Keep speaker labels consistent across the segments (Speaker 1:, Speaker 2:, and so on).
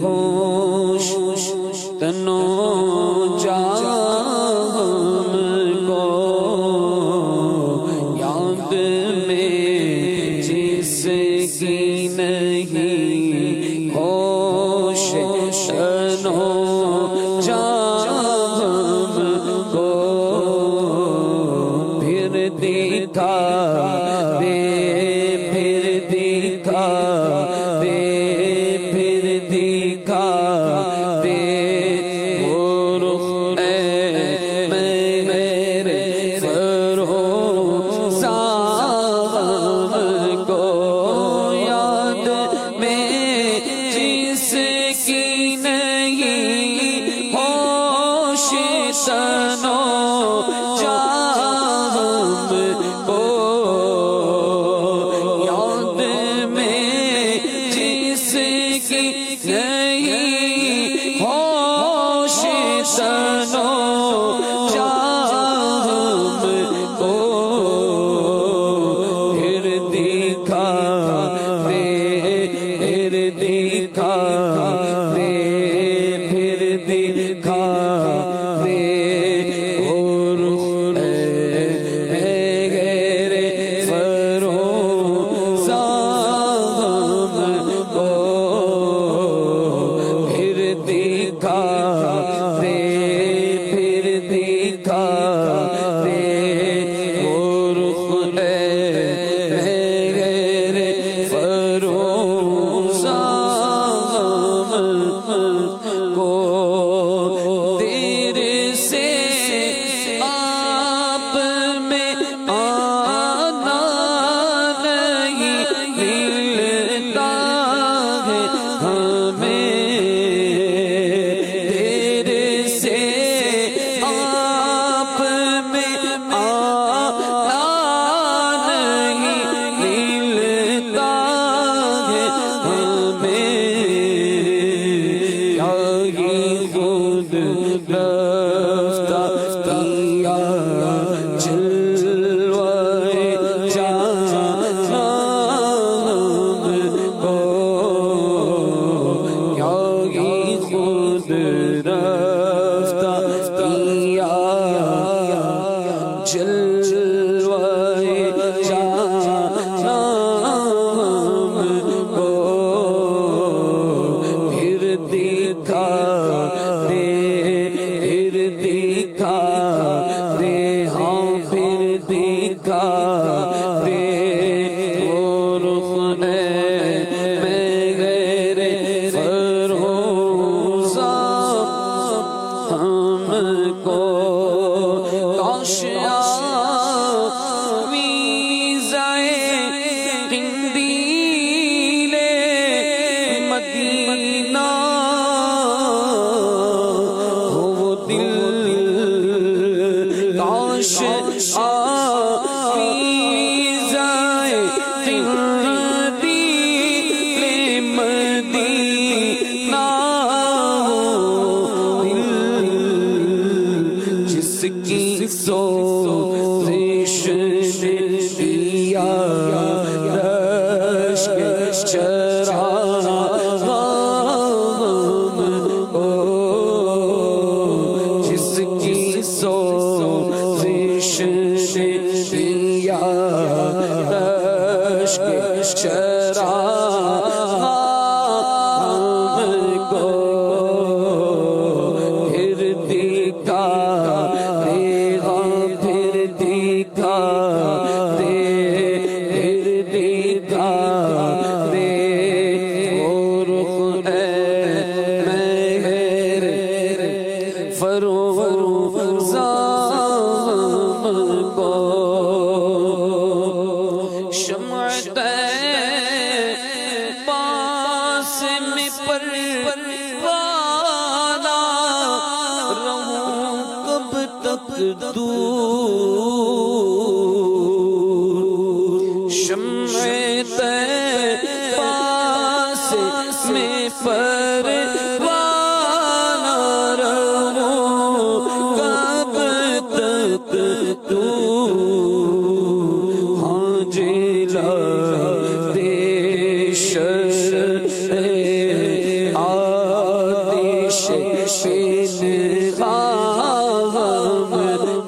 Speaker 1: ہوش تنو جان کو یاد میں جس کی نہیں ہوش تنو جان کو پھر دکھا دے پھر دکھا دے پھر دکھا دے وہ رخ میرے فروزان کو یاد میں جس کی نہیں ہوش تنو جان کو یاد میں جس کی نہیں ہوش تنو جان کو پھر دکھا دے پھر دکھا دے پھر دکھا دے وہ رخ میرے فروزان کو پھر دکھا دے پھر دکھا دے وہ رخ میرے فروزان کو دیر سے آپ میں آنا نہیں ملتا ہے ہمیں دیر سے آپ میں آنا نہیں ملتا ہے ہمیں کیا ہی خود رفتہ کیا جلوے جان کو کیا ہی خود رفتہ کیا جلوے جان کو پھر دکھا دے پھر دکھا دے ہاں پھر دکھا دے وہ رخ میرے فروزان کو کاش ویزائے قندیل مدینہ ہو وہ دل کاش ویزائے قندیل مدینہ ہو دل جس کی سوزش نے دیا رشک چراغان کو جس کی سوزش نے دیا رشک چراغان کو پھر دکھا دے ہاں پھر دکھا دے پھر دکھا دے وہ رخ میرے فروزان کو شمع پاس میں پروانہ رہوں کب تک دور شمع پاس میں پروانہ رہوں کب تک دور ہاں جلا دے شر غام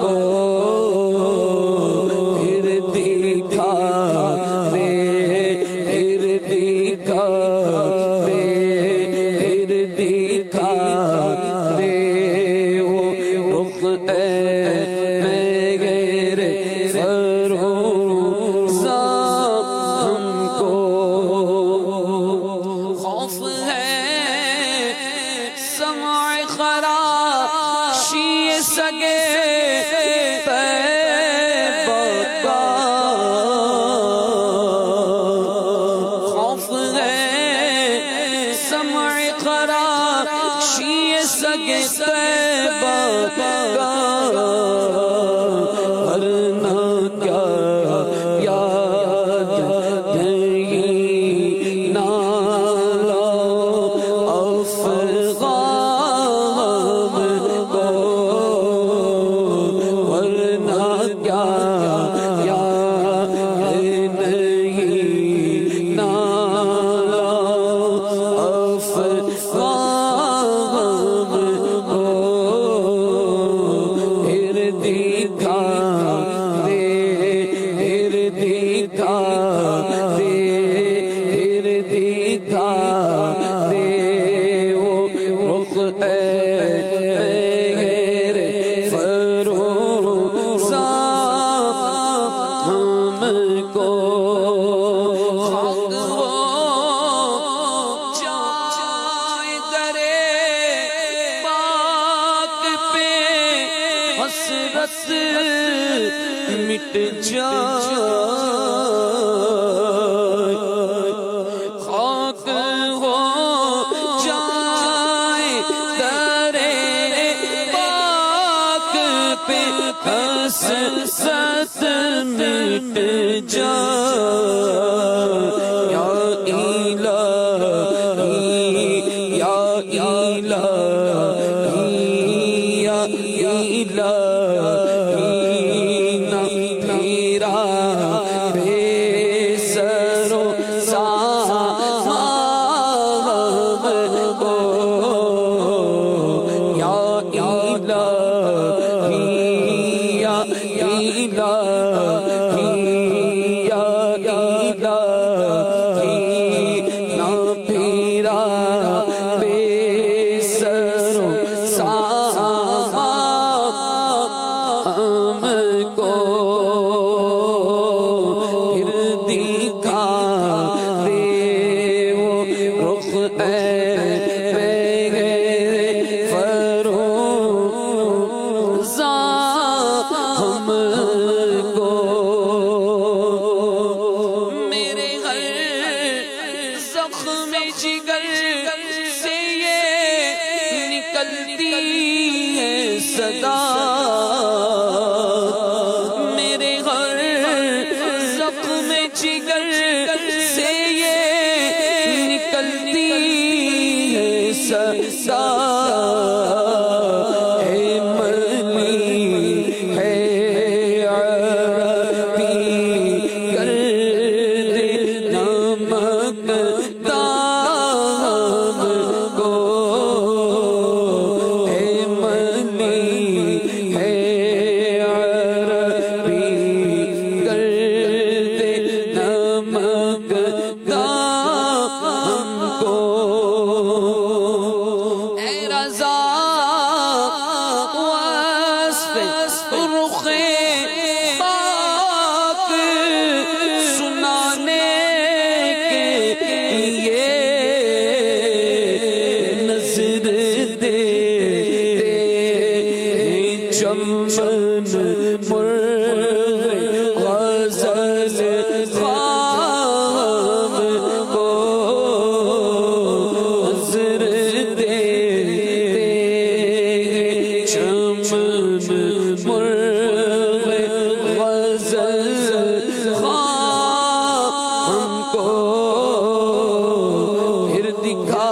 Speaker 1: کو پھر دکھا دے، پھر دکھا دے، پھر دکھا دے وہ رخ غیر فروزہ ہم کو۔ خوف ہے سمع خراشی سگے طیبہ کا، خوف ہے سمع خراشی سگے طیبہ کا، ورنہ کیا یاد نہیں نالا افغان کو، ورنہ کیا یاد نہیں نالا افغان کو، پھر دکھا دے، پھر دکھا دے، پھر دکھا دے وہ رخ غیر فروزہ ہم کو۔ خاک ہو جائے درے پاک پہ، حسرت مٹ جائے، خاک ہو جائے درے پاک پہ، حسرت مٹ جائے، یا الہی یا الہی یا الہی نہ پھیرا بے سر و سامان کو، یا الہی یا الہی یا الہی نہ پھیرا بے سر و سامان کو، پھر دکھا دے وہ رخ غیر فروزہ ہم کو۔ میرے ہر زخم جگر سے یہ نکلتی ہے صدا، میرے ہر زخم جگر سے یہ نکلتی ہے صدا، اے منی ہے عربی کر دے نمک دام کو، اے منی ہے عربی کر دے نمک دام کو، اے رضا وصف رخ پاک سنانے کے لیے نظر دے چمن مرغ غزل خواب کو، نظر دے چمن مرغ غزل خواب کو، پھر دکھا